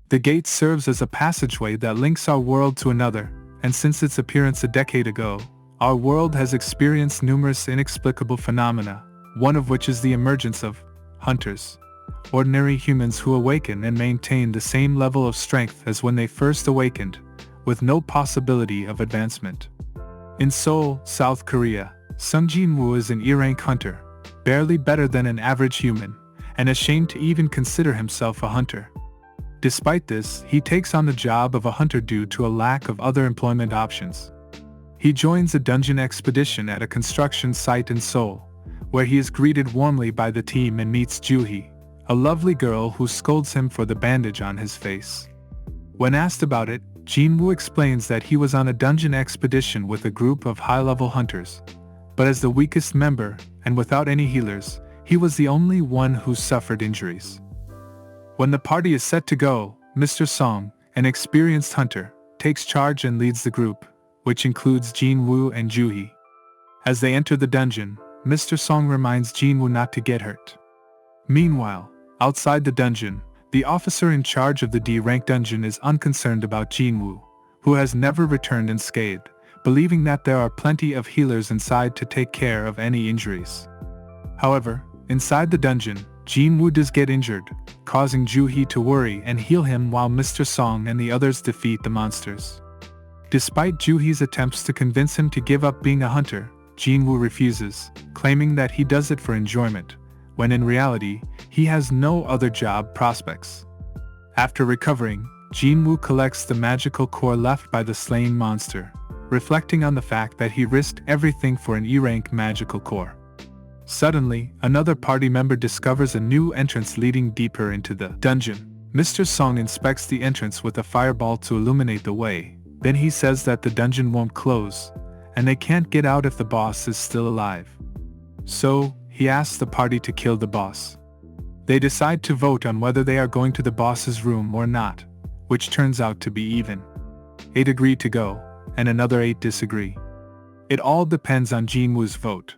The gate serves as a passageway that links our world to another, and since its appearance a decade ago, our world has experienced numerous inexplicable phenomena, one of which is the emergence of hunters, ordinary humans who awaken and maintain the same level of strength as when they first awakened, with no possibility of advancement. In Seoul, South Korea, Sung Jin-Woo is an E-rank hunter, barely better than an average human, and ashamed to even consider himself a hunter. Despite this, he takes on the job of a hunter due to a lack of other employment options. He joins a dungeon expedition at a construction site in Seoul, where he is greeted warmly by the team and meets Joo-hee, a lovely girl who scolds him for the bandage on his face. When asked about it, Jin-Woo explains that he was on a dungeon expedition with a group of high-level hunters, but as the weakest member, and without any healers, he was the only one who suffered injuries. When the party is set to go, Mr. Song, an experienced hunter, takes charge and leads the group, which includes Jin-Woo and Joo-hee. As they enter the dungeon, Mr. Song reminds Jin-Woo not to get hurt. Meanwhile, outside the dungeon, the officer in charge of the D-rank dungeon is unconcerned about Jin-Woo, who has never returned unscathed, believing that there are plenty of healers inside to take care of any injuries. However, inside the dungeon, Jin-Woo does get injured, causing Joo-hee to worry and heal him while Mr. Song and the others defeat the monsters. Despite Joo-hee's attempts to convince him to give up being a hunter, Jin-Woo refuses, claiming that he does it for enjoyment, when in reality, he has no other job prospects. After recovering, Jin-Woo collects the magical core left by the slain monster, reflecting on the fact that he risked everything for an E-rank magical core. Suddenly, another party member discovers a new entrance leading deeper into the dungeon. Mr. Song inspects the entrance with a fireball to illuminate the way, then he says that the dungeon won't close, and they can't get out if the boss is still alive. So, he asks the party to kill the boss. They decide to vote on whether they are going to the boss's room or not, which turns out to be even. 8 agree to go, and another 8 disagree. It all depends on Jin-Woo's vote.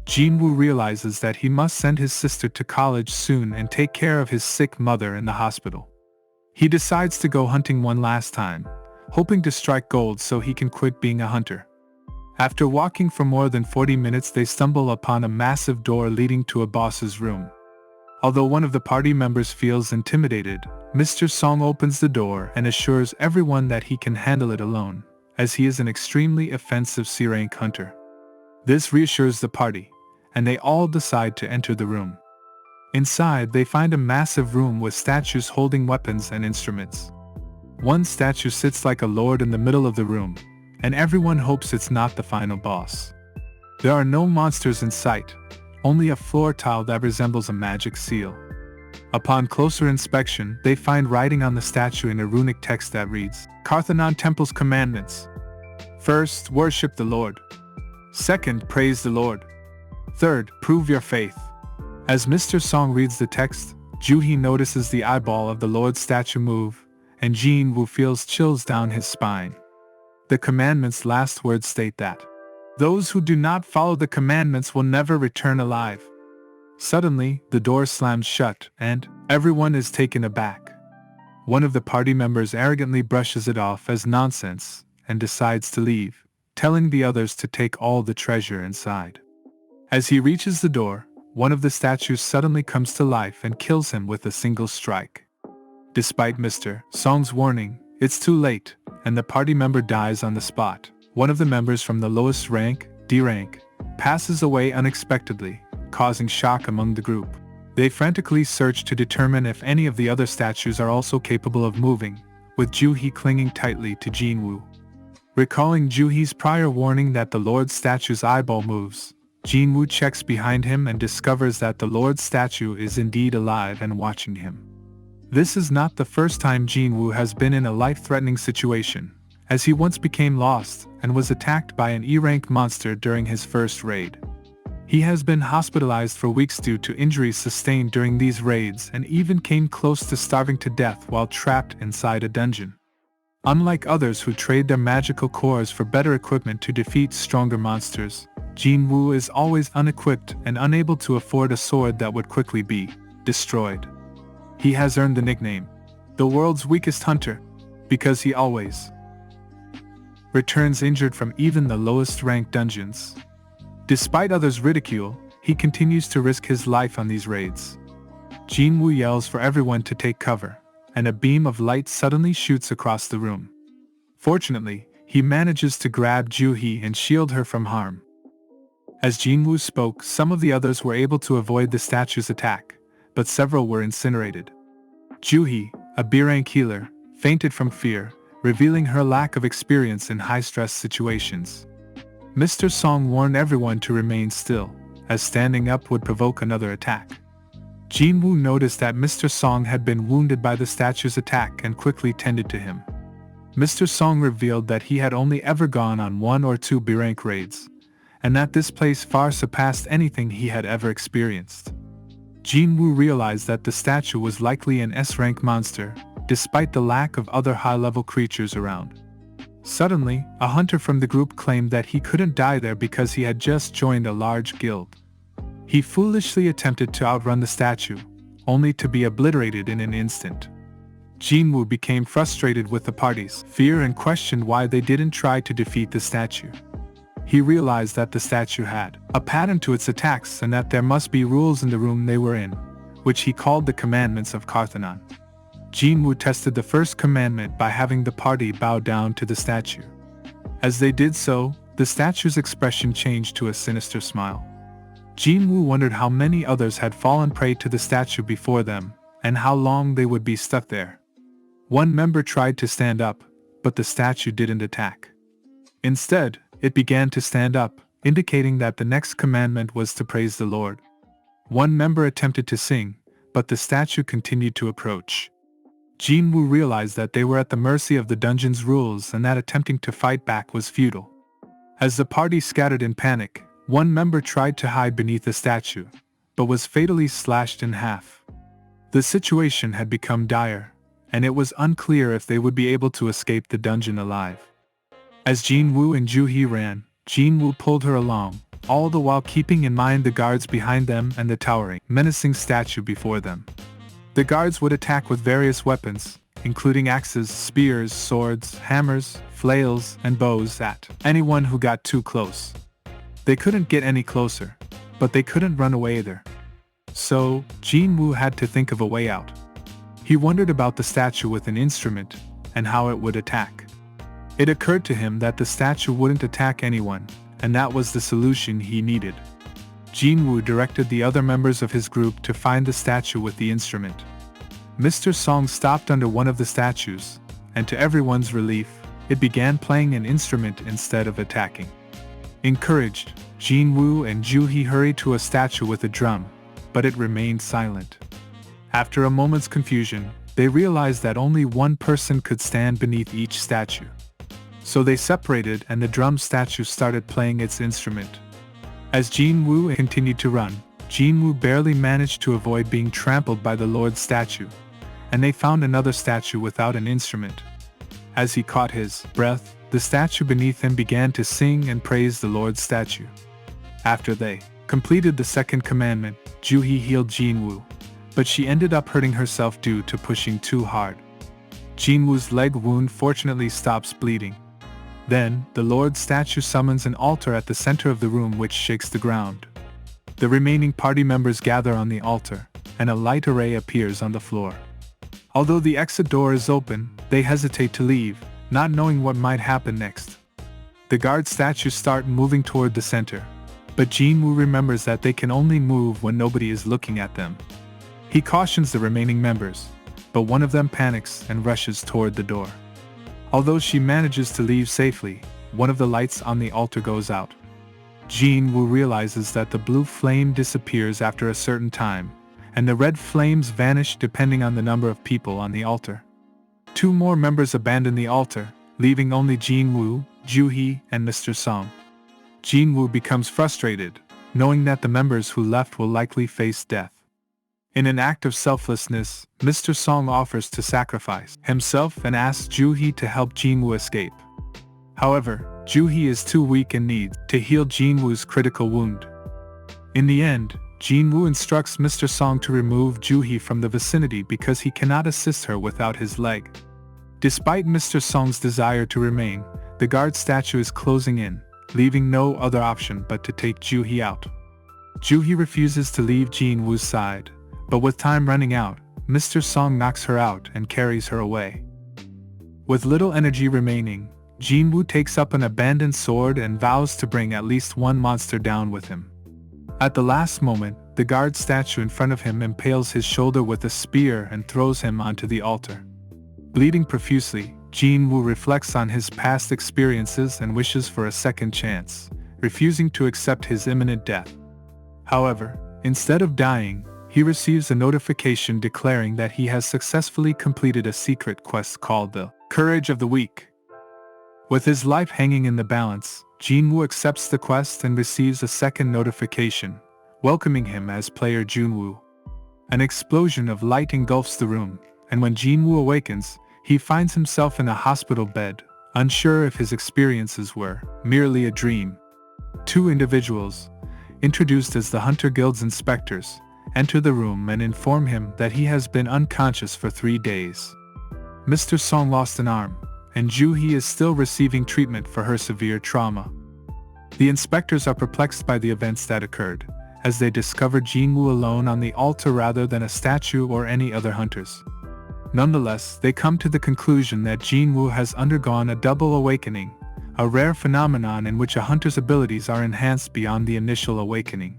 Jin-Woo realizes that he must send his sister to college soon and take care of his sick mother in the hospital. He decides to go hunting one last time, hoping to strike gold so he can quit being a hunter. After walking for more than 40 minutes, they stumble upon a massive door leading to a boss's room. Although one of the party members feels intimidated, Mr. Song opens the door and assures everyone that he can handle it alone, as he is an extremely offensive C-rank hunter. This reassures the party, and they all decide to enter the room. Inside, they find a massive room with statues holding weapons and instruments. One statue sits like a lord in the middle of the room, and everyone hopes it's not the final boss. There are no monsters in sight, only a floor tile that resembles a magic seal. Upon closer inspection, they find writing on the statue in a runic text that reads, Parthenon Temple's commandments. First, worship the Lord. Second, praise the Lord. Third, prove your faith. As Mr. Song reads the text, Joo-hee notices the eyeball of the Lord's statue move, and Jin-Woo feels chills down his spine. The commandment's last words state that those who do not follow the commandments will never return alive. Suddenly, the door slams shut, and everyone is taken aback. One of the party members arrogantly brushes it off as nonsense and decides to leave, telling the others to take all the treasure inside. As he reaches the door, one of the statues suddenly comes to life and kills him with a single strike. Despite Mr. Song's warning, it's too late, and the party member dies on the spot. One of the members from the lowest rank, D rank, passes away unexpectedly, causing shock among the group. They frantically search to determine if any of the other statues are also capable of moving, with Joo-hee clinging tightly to Jin-Woo. Recalling Joo-hee's prior warning that the Lord's statue's eyeball moves, Jin-Woo checks behind him and discovers that the Lord's statue is indeed alive and watching him. This is not the first time Jin-Woo has been in a life-threatening situation, as he once became lost and was attacked by an E-rank monster during his first raid. He has been hospitalized for weeks due to injuries sustained during these raids and even came close to starving to death while trapped inside a dungeon. Unlike others who trade their magical cores for better equipment to defeat stronger monsters, Jin-Woo is always unequipped and unable to afford a sword that would quickly be destroyed. He has earned the nickname The world's weakest hunter, because he always returns injured from even the lowest ranked dungeons. Despite others' ridicule, he continues to risk his life on these raids. Jin-Woo yells for everyone to take cover, and a beam of light suddenly shoots across the room. Fortunately, he manages to grab Ju-hee and shield her from harm. As Jin-Woo spoke, some of the others were able to avoid the statue's attack, but several were incinerated. Ju-hee, a B-rank healer, fainted from fear, revealing her lack of experience in high-stress situations. Mr. Song warned everyone to remain still, as standing up would provoke another attack. Jin-Woo noticed that Mr. Song had been wounded by the statue's attack and quickly tended to him. Mr. Song revealed that he had only ever gone on 1 or 2 B-rank raids, and that this place far surpassed anything he had ever experienced. Jin-Woo realized that the statue was likely an S-rank monster, despite the lack of other high-level creatures around. Suddenly, a hunter from the group claimed that he couldn't die there because he had just joined a large guild. He foolishly attempted to outrun the statue, only to be obliterated in an instant. Jin-Woo became frustrated with the party's fear and questioned why they didn't try to defeat the statue. He realized that the statue had a pattern to its attacks and that there must be rules in the room they were in, which he called the commandments of Karthanon. Jin-Woo tested the first commandment by having the party bow down to the statue. As they did so, the statue's expression changed to a sinister smile. Jin-Woo wondered how many others had fallen prey to the statue before them, and how long they would be stuck there. One member tried to stand up, but the statue didn't attack. Instead, it began to stand up, indicating that the next commandment was to praise the Lord. One member attempted to sing, but the statue continued to approach. Jin-Woo realized that they were at the mercy of the dungeon's rules and that attempting to fight back was futile. As the party scattered in panic, one member tried to hide beneath the statue, but was fatally slashed in half. The situation had become dire, and it was unclear if they would be able to escape the dungeon alive. As Jin-Woo and Ju-hee ran, Jin-Woo pulled her along, all the while keeping in mind the guards behind them and the towering, menacing statue before them. The guards would attack with various weapons, including axes, spears, swords, hammers, flails, and bows at anyone who got too close. They couldn't get any closer, but they couldn't run away either. So, Jin-Woo had to think of a way out. He wondered about the statue with an instrument, and how it would attack. It occurred to him that the statue wouldn't attack anyone, and that was the solution he needed. Jin-Woo directed the other members of his group to find the statue with the instrument. Mr. Song stopped under one of the statues, and to everyone's relief, it began playing an instrument instead of attacking. Encouraged, Jin-Woo and Ju-hee hurried to a statue with a drum, but it remained silent. After a moment's confusion, they realized that only one person could stand beneath each statue. So they separated and the drum statue started playing its instrument. As Jin-Woo continued to run, Jin-Woo barely managed to avoid being trampled by the Lord's statue, and they found another statue without an instrument. As he caught his breath, the statue beneath him began to sing and praise the Lord's statue. After they completed the second commandment, Ju-hee healed Jin-Woo, but she ended up hurting herself due to pushing too hard. Jin-Woo's leg wound fortunately stops bleeding. Then, the Lord's statue summons an altar at the center of the room which shakes the ground. The remaining party members gather on the altar, and a light array appears on the floor. Although the exit door is open, they hesitate to leave, not knowing what might happen next. The guard statues start moving toward the center, but Jin-Woo remembers that they can only move when nobody is looking at them. He cautions the remaining members, but one of them panics and rushes toward the door. Although she manages to leave safely, one of the lights on the altar goes out. Jin-Woo realizes that the blue flame disappears after a certain time, and the red flames vanish depending on the number of people on the altar. 2 more members abandon the altar, leaving only Jin-Woo, Ju-hee, and Mr. Song. Jin-Woo becomes frustrated, knowing that the members who left will likely face death. In an act of selflessness, Mr. Song offers to sacrifice himself and asks Ju-hee to help Jin-Woo escape. However, Ju-hee is too weak and needs to heal Jin-Woo's critical wound. In the end, Jin-Woo instructs Mr. Song to remove Ju-hee from the vicinity because he cannot assist her without his leg. Despite Mr. Song's desire to remain, the guard statue is closing in, leaving no other option but to take Ju-hee out. Ju-hee refuses to leave Jin-Woo's side, but with time running out, Mr. Song knocks her out and carries her away. With little energy remaining, Jin-Woo takes up an abandoned sword and vows to bring at least one monster down with him. At the last moment, the guard statue in front of him impales his shoulder with a spear and throws him onto the altar. Bleeding profusely, Jin-Woo reflects on his past experiences and wishes for a second chance, refusing to accept his imminent death. However, instead of dying, he receives a notification declaring that he has successfully completed a secret quest called the Courage of the Weak. With his life hanging in the balance, Jin-Woo accepts the quest and receives a second notification, welcoming him as player Jun-Woo. An explosion of light engulfs the room, and when Jin-Woo awakens, he finds himself in a hospital bed, unsure if his experiences were merely a dream. Two individuals, introduced as the Hunter Guild's inspectors, enter the room and inform him that he has been unconscious for 3 days. Mr. Song lost an arm, and Ju-hee is still receiving treatment for her severe trauma. The inspectors are perplexed by the events that occurred, as they discover Jin-Woo alone on the altar rather than a statue or any other hunters. Nonetheless, they come to the conclusion that Jin-Woo has undergone a double awakening, a rare phenomenon in which a hunter's abilities are enhanced beyond the initial awakening.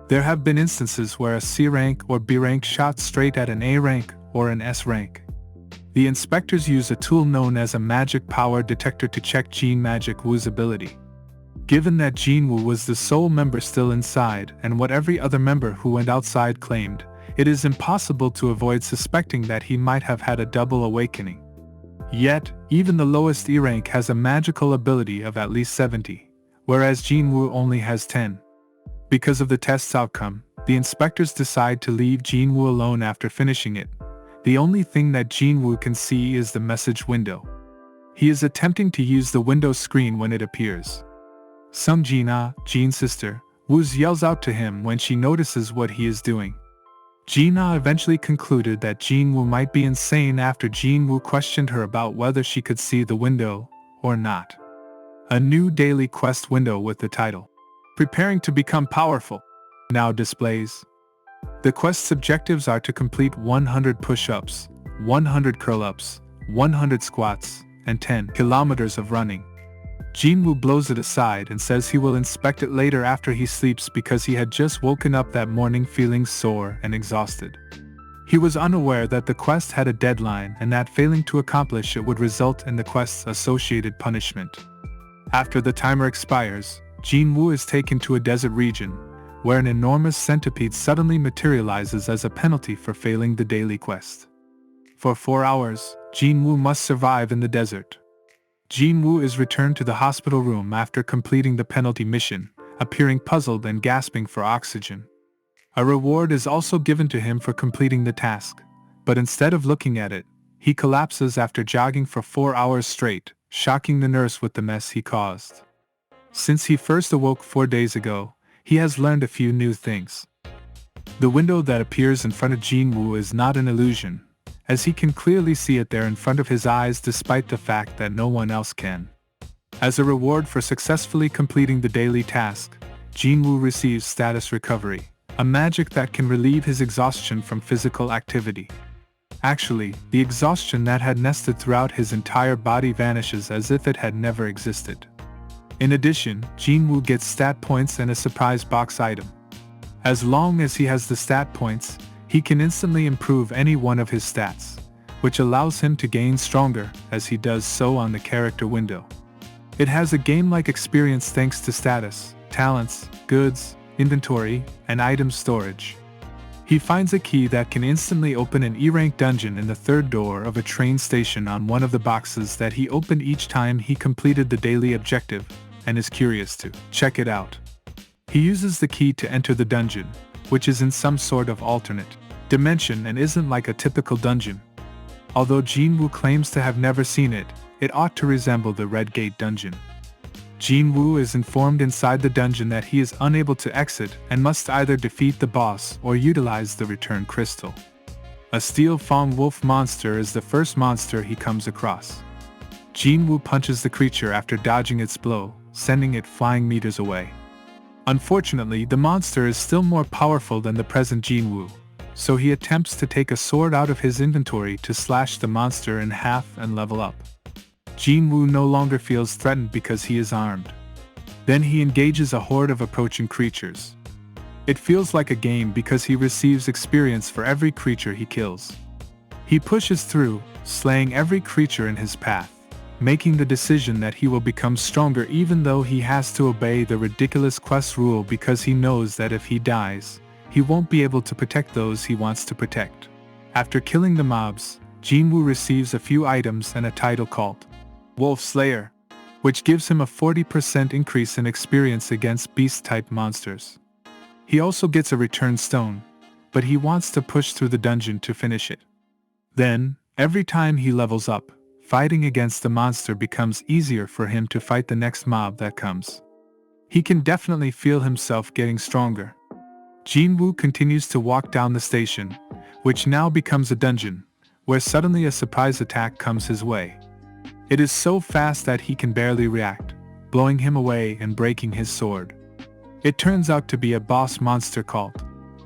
There have been instances where a C rank or B rank shot straight at an A rank or an S rank. The inspectors use a tool known as a magic power detector to check Jin-Woo's ability. Given that Jin-Woo was the sole member still inside and what every other member who went outside claimed, it is impossible to avoid suspecting that he might have had a double awakening. Yet, even the lowest E rank has a magical ability of at least 70, whereas Jin-Woo only has 10. Because of the test's outcome, the inspectors decide to leave Jin-Woo alone after finishing it. The only thing that Jin-Woo can see is the message window. He is attempting to use the window screen when it appears. Sung Jin-Ah, Jin's sister, Woo's yells out to him when she notices what he is doing. Jin-Ah eventually concluded that Jin-Woo might be insane after Jin-Woo questioned her about whether she could see the window or not. A new daily quest window with the title, Preparing to Become Powerful, now displays. The quest's objectives are to complete 100 push-ups, 100 curl-ups, 100 squats, and 10 kilometers of running. Jin-Woo blows it aside and says he will inspect it later after he sleeps because he had just woken up that morning feeling sore and exhausted. He was unaware that the quest had a deadline and that failing to accomplish it would result in the quest's associated punishment. After the timer expires, Jin-Woo is taken to a desert region, where an enormous centipede suddenly materializes as a penalty for failing the daily quest. For 4 hours, Jin-Woo must survive in the desert. Jin-Woo is returned to the hospital room after completing the penalty mission, appearing puzzled and gasping for oxygen. A reward is also given to him for completing the task, but instead of looking at it, he collapses after jogging for 4 hours straight, shocking the nurse with the mess he caused. Since he first awoke 4 days ago, he has learned a few new things. The window that appears in front of Jin-Woo is not an illusion, as he can clearly see it there in front of his eyes despite the fact that no one else can. As a reward for successfully completing the daily task, Jin-Woo receives status recovery, a magic that can relieve his exhaustion from physical activity. Actually, the exhaustion that had nested throughout his entire body vanishes as if it had never existed. In addition, Jin-Woo gets stat points and a surprise box item. As long as he has the stat points, he can instantly improve any one of his stats, which allows him to gain stronger as he does so on the character window. It has a game-like experience thanks to status, talents, goods, inventory, and item storage. He finds a key that can instantly open an E-rank dungeon in the third door of a train station on one of the boxes that he opened each time he completed the daily objective, and is curious to check it out. He uses the key to enter the dungeon, which is in some sort of alternate dimension and isn't like a typical dungeon. Although Jin-Woo claims to have never seen it, it ought to resemble the Red Gate dungeon. Jin-Woo is informed inside the dungeon that he is unable to exit and must either defeat the boss or utilize the return crystal. A steel fawn wolf monster is the first monster he comes across. Jin-Woo punches the creature after dodging its blow, sending it flying meters away. Unfortunately, the monster is still more powerful than the present Jin-Woo, so he attempts to take a sword out of his inventory to slash the monster in half and level up. Jin-Woo no longer feels threatened because he is armed. Then he engages a horde of approaching creatures. It feels like a game because he receives experience for every creature he kills. He pushes through, slaying every creature in his path, making the decision that he will become stronger even though he has to obey the ridiculous quest rule because he knows that if he dies, he won't be able to protect those he wants to protect. After killing the mobs, Jin-Woo receives a few items and a title called Wolf Slayer, which gives him a 40% increase in experience against beast-type monsters. He also gets a return stone, but he wants to push through the dungeon to finish it. Then, every time he levels up, fighting against the monster becomes easier for him to fight the next mob that comes. He can definitely feel himself getting stronger. Jin-Woo continues to walk down the station, which now becomes a dungeon, where suddenly a surprise attack comes his way. It is so fast that he can barely react, blowing him away and breaking his sword. It turns out to be a boss monster called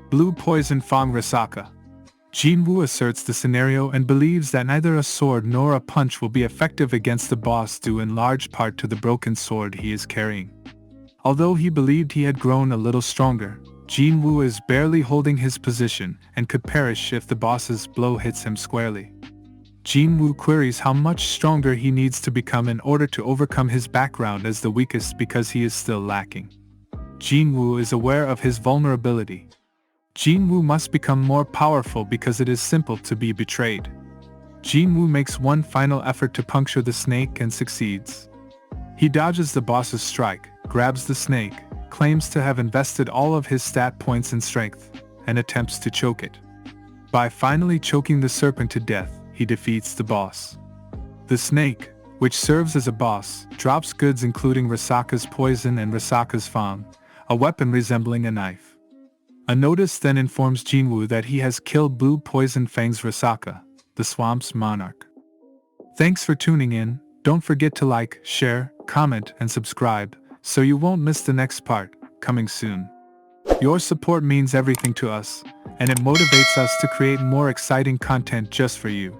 Blue Poison Fang Rasaka. Jin-Woo asserts the scenario and believes that neither a sword nor a punch will be effective against the boss due in large part to the broken sword he is carrying. Although he believed he had grown a little stronger, Jin-Woo is barely holding his position and could perish if the boss's blow hits him squarely. Jin-Woo queries how much stronger he needs to become in order to overcome his background as the weakest because he is still lacking. Jin-Woo is aware of his vulnerability. Jin-Woo must become more powerful because it is simple to be betrayed. Jin-Woo makes one final effort to puncture the snake and succeeds. He dodges the boss's strike, grabs the snake, claims to have invested all of his stat points in strength, and attempts to choke it. By finally choking the serpent to death, he defeats the boss. The snake, which serves as a boss, drops goods including Rasaka's poison and Rasaka's fang, a weapon resembling a knife. A notice then informs Jin-Woo that he has killed Blue Poison Fang's Rasaka, the swamp's monarch. Thanks for tuning in. Don't forget to like, share, comment, and subscribe, so you won't miss the next part, coming soon. Your support means everything to us, and it motivates us to create more exciting content just for you.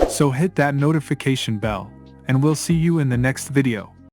So hit that notification bell, and we'll see you in the next video.